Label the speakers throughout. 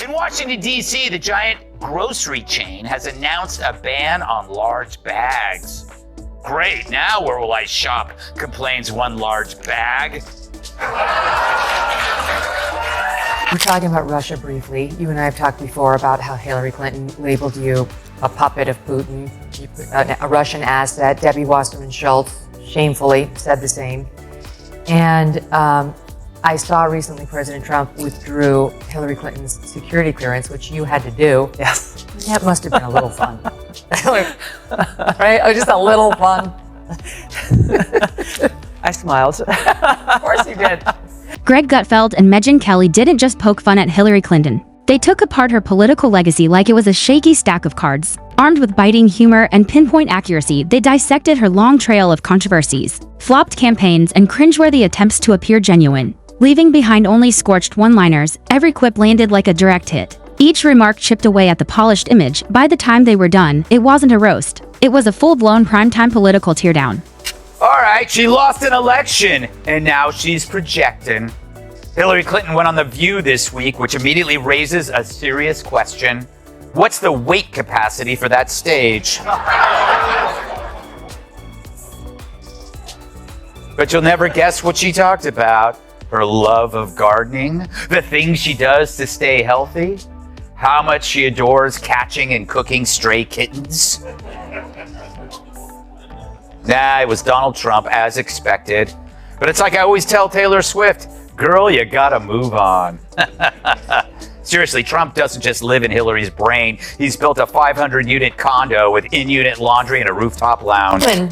Speaker 1: In Washington, D.C., the giant grocery chain has announced a ban on large bags. Great, now where will I shop? Complains one large bag.
Speaker 2: We're talking about Russia briefly. You and I have talked before about how Hillary Clinton labeled you a puppet of Putin, a Russian asset. Debbie Wasserman Schultz shamefully said the same. And I saw recently President Trump withdrew Hillary Clinton's security clearance, which you had to do.
Speaker 3: Yes.
Speaker 2: That must have been a little fun. Right? Oh, just a little fun.
Speaker 3: I smiled.
Speaker 2: Of course you did.
Speaker 4: Greg Gutfeld and Megyn Kelly didn't just poke fun at Hillary Clinton. They took apart her political legacy like it was a shaky stack of cards. Armed with biting humor and pinpoint accuracy, they dissected her long trail of controversies, flopped campaigns, and cringeworthy attempts to appear genuine. Leaving behind only scorched one-liners, every quip landed like a direct hit. Each remark chipped away at the polished image. By the time they were done, it wasn't a roast. It was a full-blown primetime political teardown.
Speaker 1: All right, she lost an election, and now she's projecting. Hillary Clinton went on The View this week, which immediately raises a serious question. What's the weight capacity for that stage? But you'll never guess what she talked about. Her love of gardening, the things she does to stay healthy, how much she adores catching and cooking stray kittens. Nah, it was Donald Trump, as expected. But it's like I always tell Taylor Swift, girl, you gotta move on. Seriously, Trump doesn't just live in Hillary's brain. He's built a 500-unit condo with in-unit laundry and a rooftop lounge.
Speaker 2: Clinton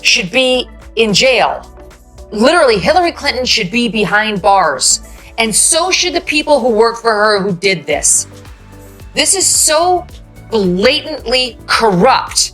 Speaker 2: should be in jail. Literally, Hillary Clinton should be behind bars. And so should the people who worked for her who did this. This is so blatantly corrupt.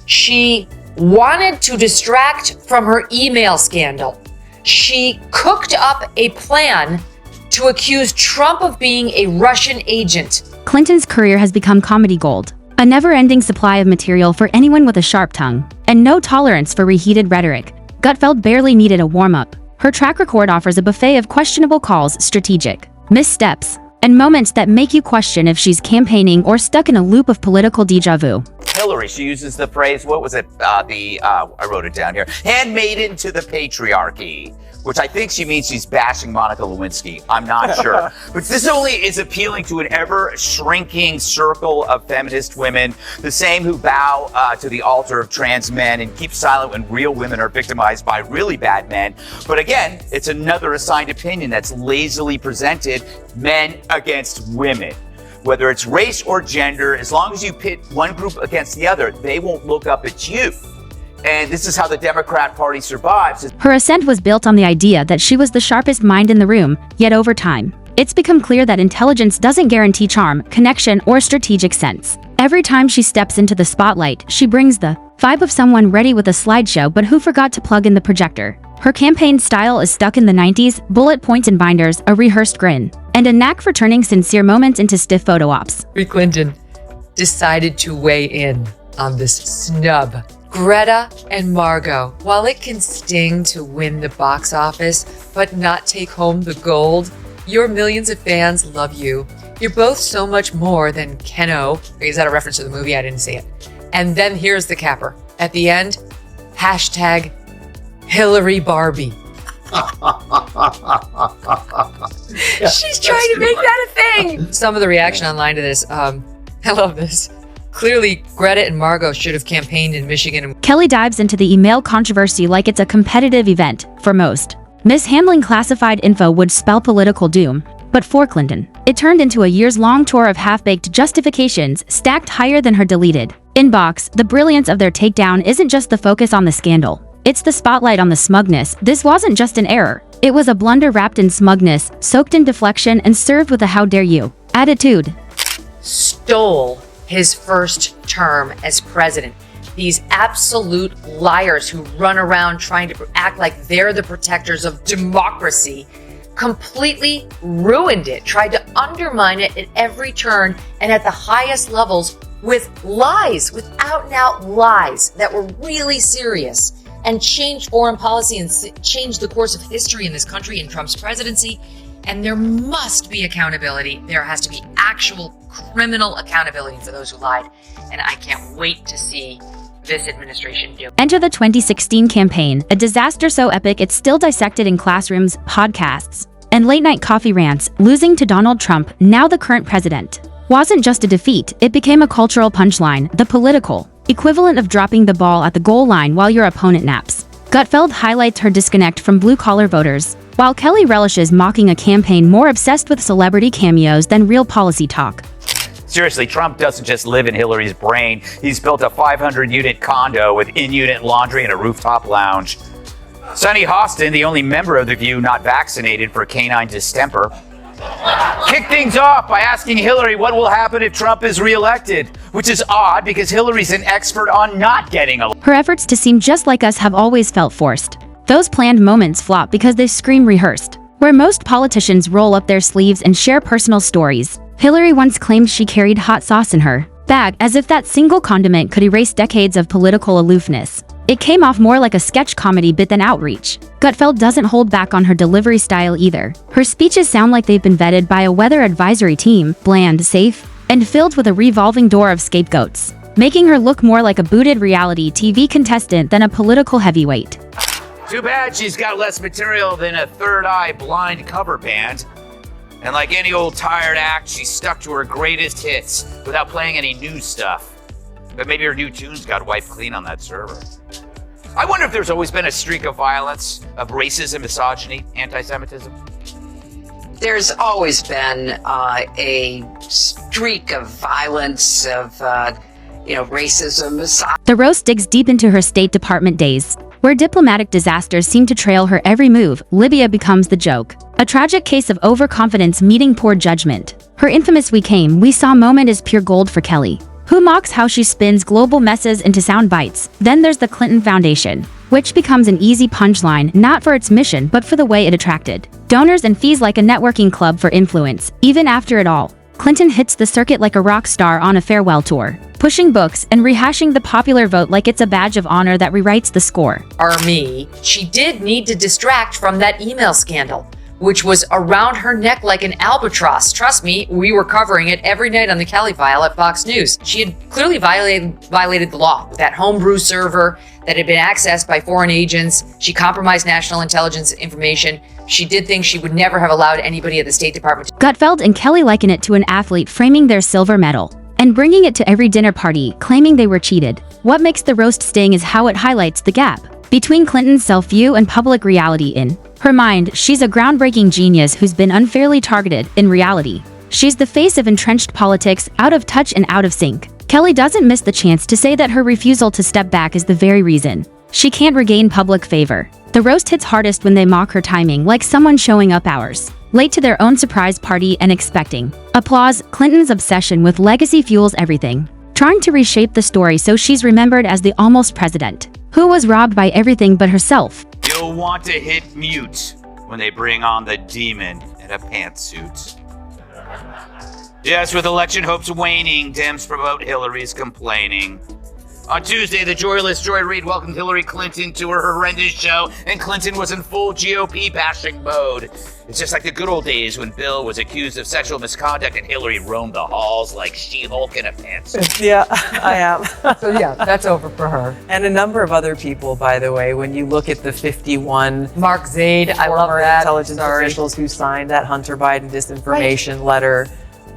Speaker 2: She wanted to distract from her email scandal. She cooked up a plan to accuse Trump of being a Russian agent.
Speaker 4: Clinton's career has become comedy gold, a never-ending supply of material for anyone with a sharp tongue, and no tolerance for reheated rhetoric. Gutfeld barely needed a warm-up. Her track record offers a buffet of questionable calls, strategic missteps, and moments that make you question if she's campaigning or stuck in a loop of political déjà vu.
Speaker 1: Hillary, she uses the phrase, what was it? I wrote it down here, handmaiden to the patriarchy, which I think she means she's bashing Monica Lewinsky. I'm not sure. But this only is appealing to an ever-shrinking circle of feminist women, the same who bow to the altar of trans men and keep silent when real women are victimized by really bad men. But again, it's another assigned opinion that's lazily presented, men against women. Whether it's race or gender, as long as you pit one group against the other, they won't look up at you. And this is how the Democrat Party survives.
Speaker 4: Her ascent was built on the idea that she was the sharpest mind in the room, yet over time, it's become clear that intelligence doesn't guarantee charm, connection, or strategic sense. Every time she steps into the spotlight, she brings the vibe of someone ready with a slideshow but who forgot to plug in the projector. Her campaign style is stuck in the 90s, bullet points and binders, a rehearsed grin, and a knack for turning sincere moments into stiff photo ops.
Speaker 2: Hillary Clinton decided to weigh in on this snub. Greta and Margot, while it can sting to win the box office but not take home the gold, your millions of fans love you. You're both so much more than Keno. Is that a reference to the movie? I didn't see it. And then here's the capper. At the end, hashtag Hillary Barbie. She's trying to make that a thing. Some of the reaction online to this, I love this. Clearly, Greta and Margot should have campaigned in Michigan.
Speaker 4: Kelly dives into the email controversy like it's a competitive event. For most, mishandling classified info would spell political doom. But for Clinton, it turned into a years-long tour of half-baked justifications stacked higher than her deleted inbox. The brilliance of their takedown isn't just the focus on the scandal. It's the spotlight on the smugness. This wasn't just an error. It was a blunder wrapped in smugness, soaked in deflection, and served with a how dare you attitude.
Speaker 2: Stole his first term as president. These absolute liars who run around trying to act like they're the protectors of democracy completely ruined it, tried to undermine it at every turn and at the highest levels with lies, with out-and-out lies that were really serious and changed foreign policy and changed the course of history in this country in Trump's presidency. And there must be accountability. There has to be actual criminal accountability for those who lied. And I can't wait to see this administration do.
Speaker 4: Enter the 2016 campaign, a disaster so epic it's still dissected in classrooms, podcasts, and late-night coffee rants. Losing to Donald Trump, now the current president, wasn't just a defeat, it became a cultural punchline, the political equivalent of dropping the ball at the goal line while your opponent naps. Gutfeld highlights her disconnect from blue-collar voters, while Kelly relishes mocking a campaign more obsessed with celebrity cameos than real policy talk.
Speaker 1: Seriously, Trump doesn't just live in Hillary's brain. He's built a 500-unit condo with in-unit laundry and a rooftop lounge. Sonny Hostin, the only member of The View not vaccinated for canine distemper, kicked things off by asking Hillary what will happen if Trump is reelected, which is odd because Hillary's an expert on not getting elected.
Speaker 4: Her efforts to seem just like us have always felt forced. Those planned moments flop because they scream rehearsed. Where most politicians roll up their sleeves and share personal stories, Hillary once claimed she carried hot sauce in her bag, as if that single condiment could erase decades of political aloofness. It came off more like a sketch comedy bit than outreach. Gutfeld doesn't hold back on her delivery style either. Her speeches sound like they've been vetted by a weather advisory team, bland, safe, and filled with a revolving door of scapegoats, making her look more like a booted reality TV contestant than a political heavyweight.
Speaker 1: Too bad she's got less material than a Third Eye Blind cover band. And like any old tired act, she stuck to her greatest hits without playing any new stuff. But maybe her new tunes got wiped clean on that server. I wonder if there's always been a streak of violence, of racism, misogyny, anti-Semitism.
Speaker 3: There's always been a streak of violence, of racism, misogyny.
Speaker 4: The roast digs deep into her State Department days, where diplomatic disasters seem to trail her every move. Libya becomes the joke, a tragic case of overconfidence meeting poor judgment. Her infamous "we came, we saw" moment is pure gold for Kelly, who mocks how she spins global messes into sound bites. Then there's the Clinton Foundation, which becomes an easy punchline, not for its mission but for the way it attracted donors and fees, like a networking club for influence. Even after it all, Clinton hits the circuit like a rock star on a farewell tour, pushing books and rehashing the popular vote like it's a badge of honor that rewrites the score.
Speaker 2: Army, she did need to distract from that email scandal, which was around her neck like an albatross. Trust me, we were covering it every night on the Kelly File at Fox News. She had clearly violated the law with that homebrew server that had been accessed by foreign agents. She compromised national intelligence information. She did things she would never have allowed anybody at the State Department to.
Speaker 4: Gutfeld and Kelly liken it to an athlete framing their silver medal and bringing it to every dinner party, claiming they were cheated. What makes the roast sting is how it highlights the gap between Clinton's self-view and public reality. In her mind, she's a groundbreaking genius who's been unfairly targeted. In reality, she's the face of entrenched politics, out of touch and out of sync. Kelly doesn't miss the chance to say that her refusal to step back is the very reason she can't regain public favor. The roast hits hardest when they mock her timing, like someone showing up hours late to their own surprise party and expecting applause. Clinton's obsession with legacy fuels everything, trying to reshape the story so she's remembered as the almost president who was robbed by everything but herself.
Speaker 1: You'll want to hit mute when they bring on the demon in a pantsuit. Yes, with election hopes waning, Dems promote Hillary's complaining. On Tuesday, the joyless Joy Reid welcomed Hillary Clinton to her horrendous show, and Clinton was in full GOP bashing mode. It's just like the good old days when Bill was accused of sexual misconduct and Hillary roamed the halls like She-Hulk in a pantsuit.
Speaker 5: Yeah, I am.
Speaker 2: So yeah, that's over for her.
Speaker 5: And a number of other people, by the way, when you look at the 51
Speaker 2: Mark Zaid, I love
Speaker 5: former
Speaker 2: that.
Speaker 5: intelligence officials who signed that Hunter Biden disinformation letter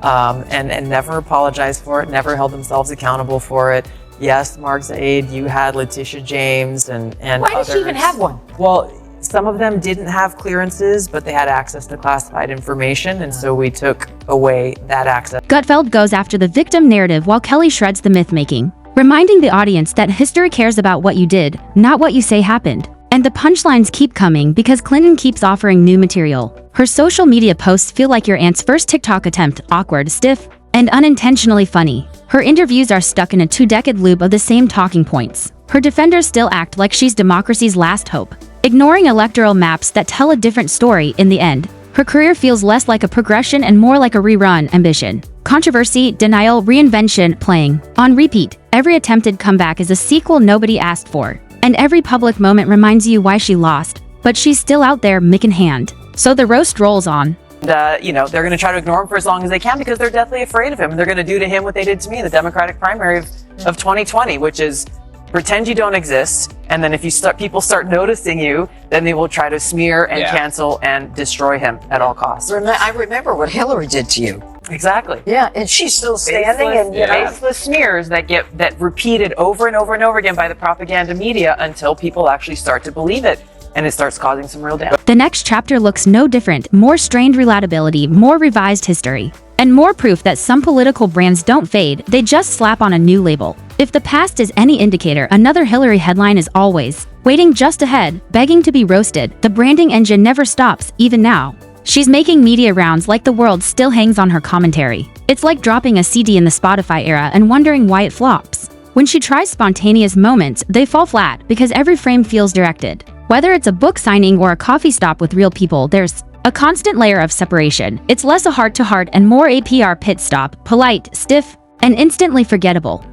Speaker 5: and never apologized for it, never held themselves accountable for it. Yes, Mark Zaid, you had Letitia James and
Speaker 2: Why
Speaker 5: others.
Speaker 2: did she even have one?
Speaker 5: Well, some of them didn't have clearances, but they had access to classified information, and so we took away that access.
Speaker 4: Gutfeld goes after the victim narrative while Kelly shreds the myth-making, reminding the audience that history cares about what you did, not what you say happened. And the punchlines keep coming because Clinton keeps offering new material. Her social media posts feel like your aunt's first TikTok attempt, awkward, stiff, and unintentionally funny. Her interviews are stuck in a 2-decade loop of the same talking points. Her defenders still act like she's democracy's last hope, ignoring electoral maps that tell a different story. In the end, her career feels less like a progression and more like a rerun. Ambition, controversy, denial, reinvention, playing on repeat. Every attempted comeback is a sequel nobody asked for, and every public moment reminds you why she lost, but she's still out there, mic in hand. So the roast rolls on.
Speaker 5: You know, they're going to try to ignore him for as long as they can because they're deathly afraid of him. And they're going to do to him what they did to me in the Democratic primary of 2020, which is pretend you don't exist. And then if people start noticing you, then they will try to smear and cancel and destroy him at all costs.
Speaker 3: I remember what Hillary did to you.
Speaker 5: Exactly.
Speaker 3: Yeah, and she's still standing.
Speaker 5: Faceless smears that repeated over and over and over again by the propaganda media until people actually start to believe it. And it starts causing some real damage.
Speaker 4: The next chapter looks no different, more strained relatability, more revised history, and more proof that some political brands don't fade, they just slap on a new label. If the past is any indicator, another Hillary headline is always waiting just ahead, begging to be roasted. The branding engine never stops, even now. She's making media rounds like the world still hangs on her commentary. It's like dropping a CD in the Spotify era and wondering why it flops. When she tries spontaneous moments, they fall flat because every frame feels directed. Whether it's a book signing or a coffee stop with real people, there's a constant layer of separation. It's less a heart-to-heart and more a PR pit stop, polite, stiff, and instantly forgettable.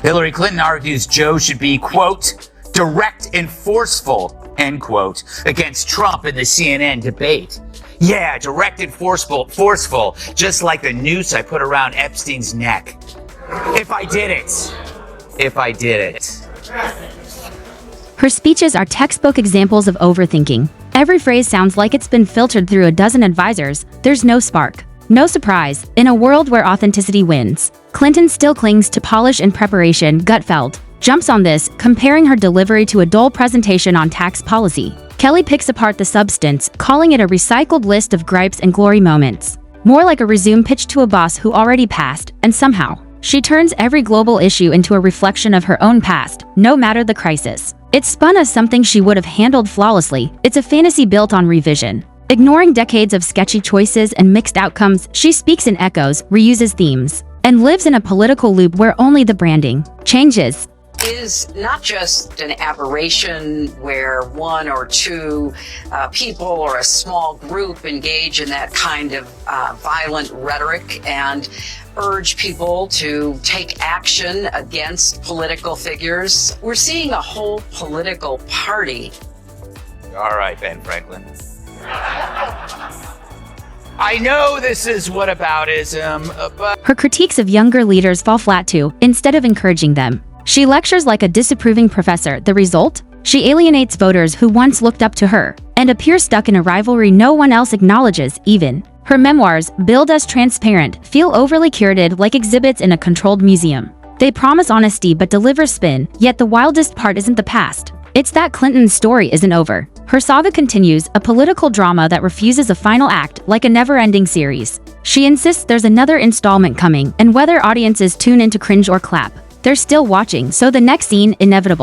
Speaker 1: Hillary Clinton argues Joe should be, quote, direct and forceful, end quote, against Trump in the CNN debate. Yeah, direct and forceful, just like the noose I put around Epstein's neck. If I did it.
Speaker 4: Her speeches are textbook examples of overthinking. Every phrase sounds like it's been filtered through a dozen advisors. There's no spark. No surprise, in a world where authenticity wins. Clinton still clings to polish and preparation. Gutfeld jumps on this, comparing her delivery to a dull presentation on tax policy. Kelly picks apart the substance, calling it a recycled list of gripes and glory moments. More like a resume pitch to a boss who already passed, and somehow, she turns every global issue into a reflection of her own past, no matter the crisis. It's spun as something she would have handled flawlessly. It's a fantasy built on revision. Ignoring decades of sketchy choices and mixed outcomes, she speaks in echoes, reuses themes, and lives in a political loop where only the branding changes.
Speaker 3: Is not just an aberration where one or two people or a small group engage in that kind of violent rhetoric and urge people to take action against political figures. We're seeing a whole political party.
Speaker 1: All right, Ben Franklin. I know this is whataboutism, but...
Speaker 4: Her critiques of younger leaders fall flat too, instead of encouraging them. She lectures like a disapproving professor. The result? She alienates voters who once looked up to her, and appears stuck in a rivalry no one else acknowledges, even. Her memoirs, billed as transparent, feel overly curated like exhibits in a controlled museum. They promise honesty but deliver spin, yet the wildest part isn't the past. It's that Clinton's story isn't over. Her saga continues, a political drama that refuses a final act, like a never-ending series. She insists there's another installment coming, and whether audiences tune in to cringe or clap, they're still watching, so the next scene, inevitable.